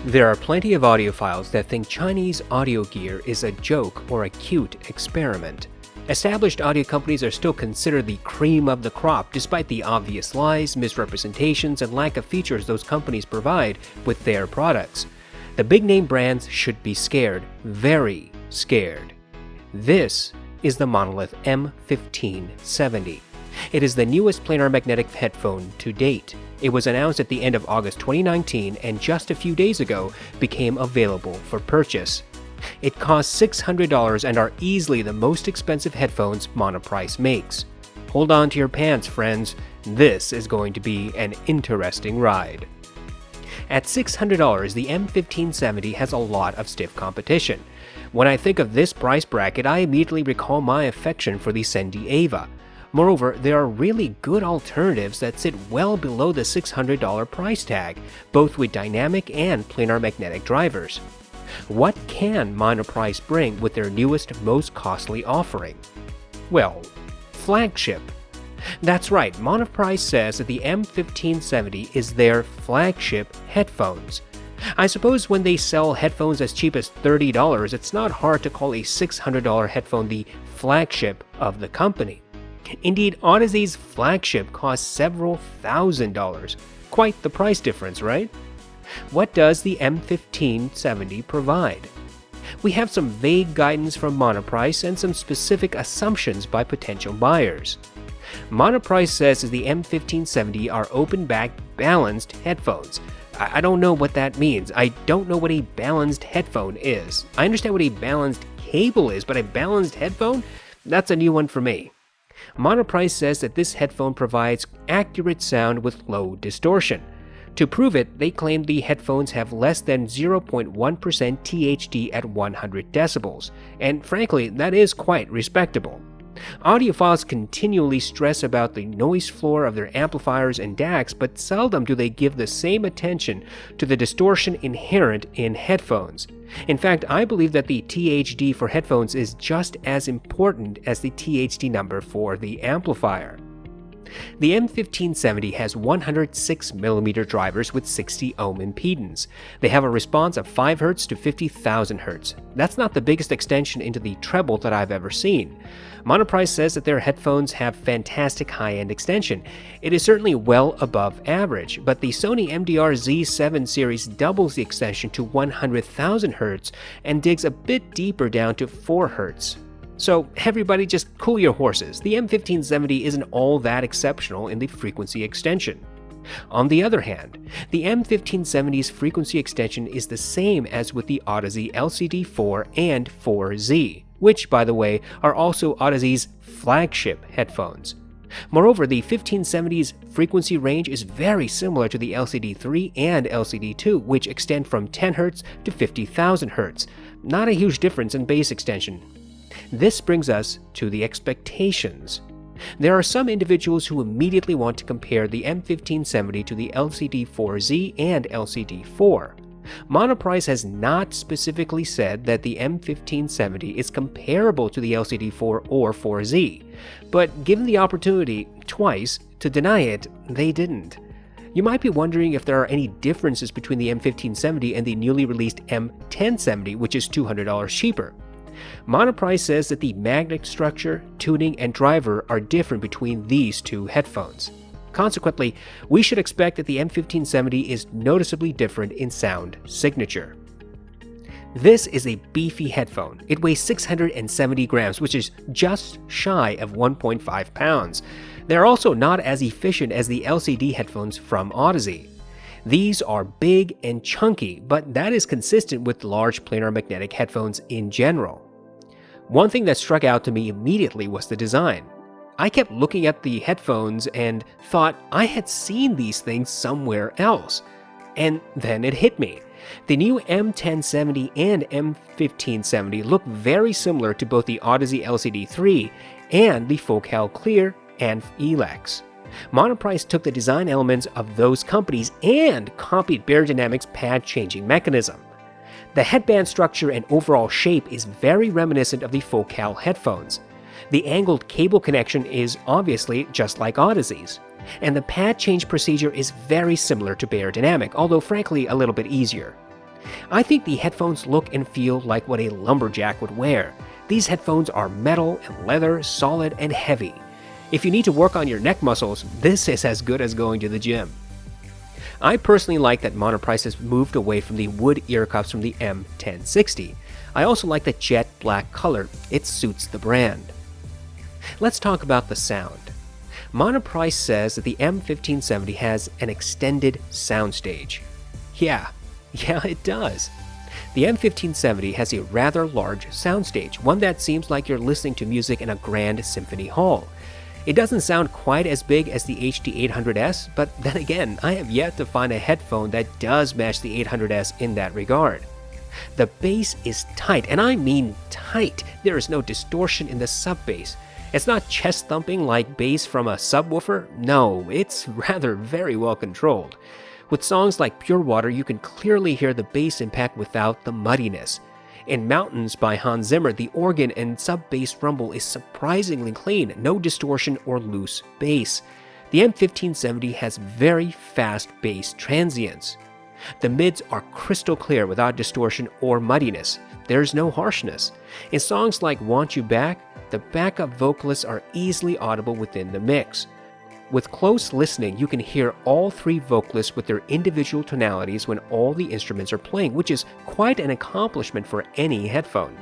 There are plenty of audiophiles that think Chinese audio gear is a joke or a cute experiment. Established audio companies are still considered the cream of the crop despite the obvious lies, misrepresentations, and lack of features those companies provide with their products. The big-name brands should be scared, very scared. This is the Monolith M1570. It is the newest planar magnetic headphone to date. It was announced at the end of August 2019 and just a few days ago became available for purchase. It costs $600 and are easily the most expensive headphones Monoprice makes. Hold on to your pants, friends. This is going to be an interesting ride. At $600, the M1570 has a lot of stiff competition. When I think of this price bracket, I immediately recall my affection for the sennheiser. Moreover, there are really good alternatives that sit well below the $600 price tag, both with dynamic and planar magnetic drivers. What can Monoprice bring with their newest, most costly offering? Well, flagship. That's right, Monoprice says that the M1570 is their flagship headphones. I suppose when they sell headphones as cheap as $30, it's not hard to call a $600 headphone the flagship of the company. Indeed, Audeze's flagship costs several $1,000s. Quite the price difference, right? What does the M1570 provide? We have some vague guidance from Monoprice and some specific assumptions by potential buyers. Monoprice says that the M1570 are open-back balanced headphones. I don't know what that means. I don't know what a balanced headphone is. I understand what a balanced cable is, but a balanced headphone? That's a new one for me. Monoprice says that this headphone provides accurate sound with low distortion. To prove it, they claim the headphones have less than 0.1% THD at 100 decibels, and frankly, that is quite respectable. Audiophiles continually stress about the noise floor of their amplifiers and DACs, but seldom do they give the same attention to the distortion inherent in headphones. In fact, I believe that the THD for headphones is just as important as the THD number for the amplifier. The M1570 has 106mm drivers with 60 ohm impedance. They have a response of 5 Hz to 50,000 Hz. That's not the biggest extension into the treble that I've ever seen. Monoprice says that their headphones have fantastic high-end extension. It is certainly well above average, but the Sony MDR Z7 series doubles the extension to 100,000 Hz and digs a bit deeper down to 4 Hz. So everybody just cool your horses. The M1570 isn't all that exceptional in the frequency extension. On the other hand, the M1570's frequency extension is the same as with the Audeze LCD4 and 4Z, which, by the way, are also Audeze's flagship headphones. Moreover, the 1570's frequency range is very similar to the LCD3 and LCD2, which extend from 10 Hz to 50,000 Hz. Not a huge difference in bass extension. This brings us to the expectations. There are some individuals who immediately want to compare the M1570 to the LCD4Z and LCD4. Monoprice has not specifically said that the M1570 is comparable to the LCD4 or 4Z, but given the opportunity twice to deny it, they didn't. You might be wondering if there are any differences between the M1570 and the newly released M1070, which is $200 cheaper. Monoprice says that the magnet structure, tuning, and driver are different between these two headphones. Consequently, we should expect that the M1570 is noticeably different in sound signature. This is a beefy headphone. It weighs 670 grams, which is just shy of 1.5 pounds. They're also not as efficient as the LCD headphones from Audeze. These are big and chunky, but that is consistent with large planar magnetic headphones in general. One thing that struck out to me immediately was the design. I kept looking at the headphones and thought I had seen these things somewhere else. And then it hit me. The new M1070 and M1570 look very similar to both the Audeze LCD3 and the Focal Clear and Elex. Monoprice took the design elements of those companies and copied Beyerdynamic's pad-changing mechanism. The headband structure and overall shape is very reminiscent of the Focal headphones. The angled cable connection is obviously just like Audeze's, and the pad change procedure is very similar to Beyerdynamic, although frankly a little bit easier. I think the headphones look and feel like what a lumberjack would wear. These headphones are metal and leather, solid and heavy. If you need to work on your neck muscles, this is as good as going to the gym. I personally like that Monoprice has moved away from the wood ear cups from the M1060. I also like the jet black color. It suits the brand. Let's talk about the sound. Monoprice says that the M1570 has an extended soundstage. Yeah, it does. The M1570 has a rather large soundstage, one that seems like you're listening to music in a grand symphony hall. It doesn't sound quite as big as the HD800S, but then again, I have yet to find a headphone that does match the 800S in that regard. The bass is tight, and I mean tight. There is no distortion in the sub-bass. It's not chest thumping like bass from a subwoofer. No, it's rather very well controlled. With songs like Pure Water, you can clearly hear the bass impact without the muddiness. In Mountains by Hans Zimmer, the organ and sub-bass rumble is surprisingly clean, no distortion or loose bass. The M1570 has very fast bass transients. The mids are crystal clear without distortion or muddiness. There's no harshness. In songs like Want You Back, the backup vocalists are easily audible within the mix. With close listening, you can hear all three vocalists with their individual tonalities when all the instruments are playing, which is quite an accomplishment for any headphone.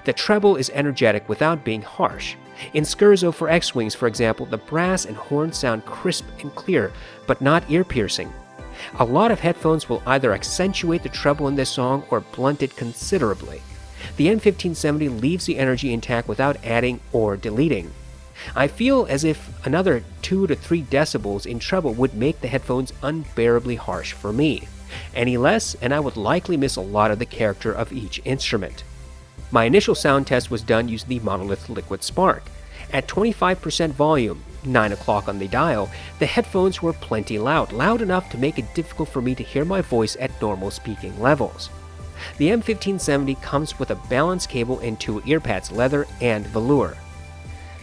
The treble is energetic without being harsh. In Scherzo for X-Wings, for example, the brass and horn sound crisp and clear, but not ear-piercing. A lot of headphones will either accentuate the treble in this song or blunt it considerably. The M1570 leaves the energy intact without adding or deleting. I feel as if another 2 to 3 decibels in treble would make the headphones unbearably harsh for me. Any less, and I would likely miss a lot of the character of each instrument. My initial sound test was done using the Monolith Liquid Spark. At 25% volume, 9 o'clock on the dial, the headphones were plenty loud enough to make it difficult for me to hear my voice at normal speaking levels. The M1570 comes with a balanced cable and 2 ear pads, leather and velour.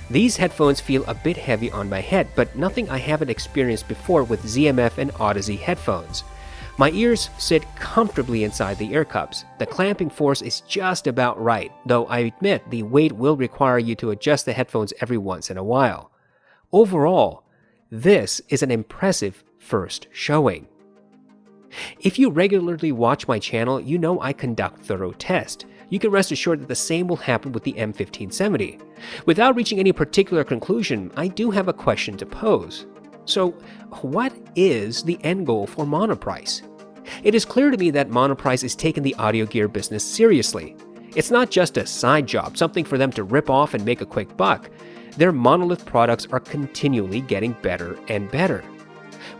These headphones feel a bit heavy on my head, but nothing I haven't experienced before with ZMF and Audeze headphones. My ears sit comfortably inside the ear cups. The clamping force is just about right, though I admit the weight will require you to adjust the headphones every once in a while. Overall, this is an impressive first showing. If you regularly watch my channel, you know I conduct thorough tests. You can rest assured that the same will happen with the M1570. Without reaching any particular conclusion, I do have a question to pose. So, what is the end goal for Monoprice? It is clear to me that Monoprice is taking the audio gear business seriously. It's not just a side job, something for them to rip off and make a quick buck. Their Monolith products are continually getting better and better.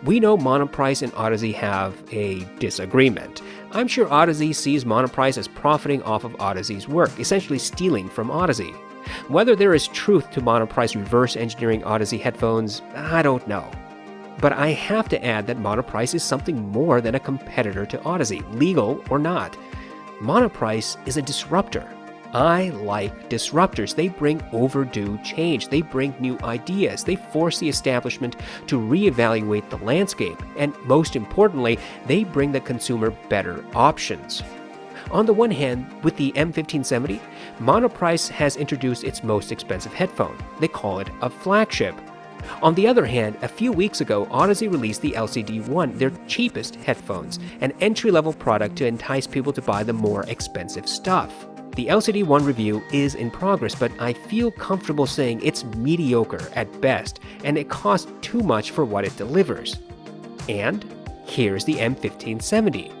We know Monoprice and Audeze have a disagreement. I'm sure Audeze sees Monoprice as profiting off of Audeze's work, essentially stealing from Audeze. Whether there is truth to Monoprice reverse engineering Audeze headphones, I don't know. But I have to add that Monoprice is something more than a competitor to Audeze, legal or not. Monoprice is a disruptor. I like disruptors. They bring overdue change. They bring new ideas. They force the establishment to reevaluate the landscape. And most importantly, they bring the consumer better options. On the one hand, with the M1570, Monoprice has introduced its most expensive headphone. They call it a flagship. On the other hand, a few weeks ago, Audeze released the LCD-1, their cheapest headphones, an entry-level product to entice people to buy the more expensive stuff. The LCD-1 review is in progress, but I feel comfortable saying it's mediocre at best, and it costs too much for what it delivers. And here's the M1570.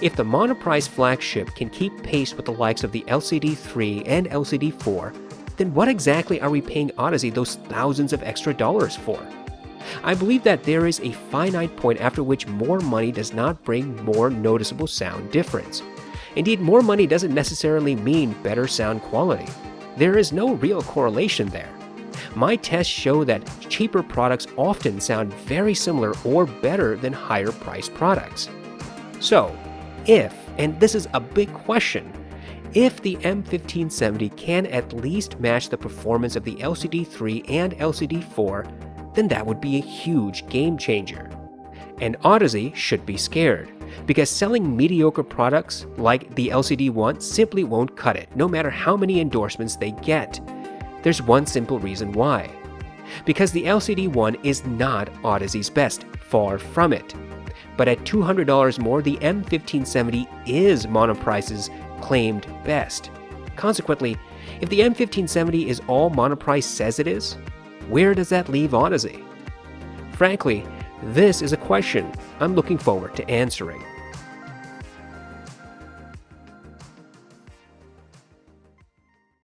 If the Monoprice flagship can keep pace with the likes of the LCD-3 and LCD-4, then what exactly are we paying Audeze those thousands of extra dollars for? I believe that there is a finite point after which more money does not bring more noticeable sound difference. Indeed, more money doesn't necessarily mean better sound quality. There is no real correlation there. My tests show that cheaper products often sound very similar or better than higher priced products. So, if, and this is a big question, if the M1570 can at least match the performance of the LCD-3 and LCD-4, then that would be a huge game changer. And Audeze should be scared, because selling mediocre products like the LCD1 simply won't cut it, no matter how many endorsements they get. There's one simple reason why. Because the LCD1 is not Audeze's best, far from it. But at $200 more, the M1570 is Monoprice's claimed best. Consequently, if the M1570 is all Monoprice says it is, where does that leave Audeze? Frankly, this is a question I'm looking forward to answering.